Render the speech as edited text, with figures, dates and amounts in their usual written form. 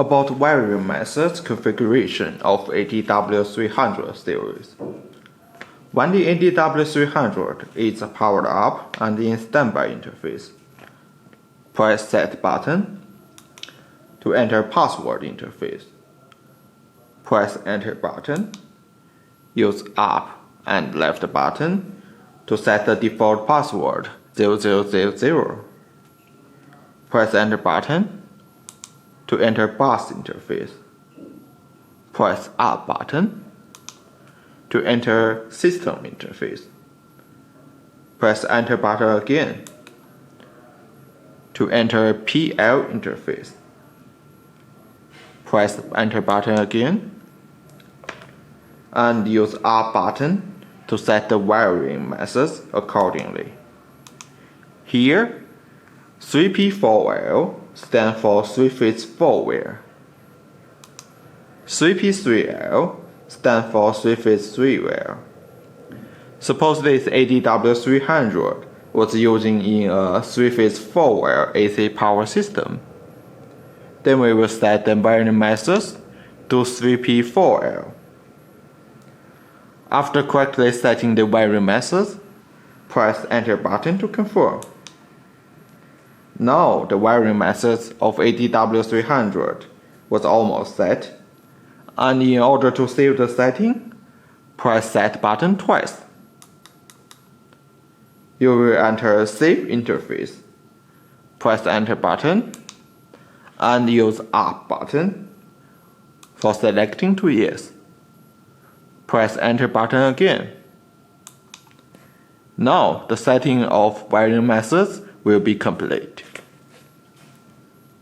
About wiring methods configuration of ADW300 series. When the ADW300 is powered up and in standby interface, press Set button to enter password interface. Press Enter button. Use up and left button to set the default password 0000. Press Enter button to enter bus interface. Press Up button to enter system interface. Press Enter button again to enter PL interface. Press Enter button again and use Up button to set the wiring methods accordingly. Here, 3P4L stands for 3-phase 4-wire. 3P3L stands for 3-phase 3-wire. Suppose this ADW300 was using in a 3-phase 4-wire AC power system. Then we will set the wiring methods to 3P4L. After correctly setting the wiring methods, press Enter button to confirm. Now the wiring methods of ADW300 was almost set, and in order to save the setting, press Set button twice. You will enter Save interface. Press Enter button and use Up button for selecting to Yes. Press Enter button again. Now the setting of wiring methods will be complete.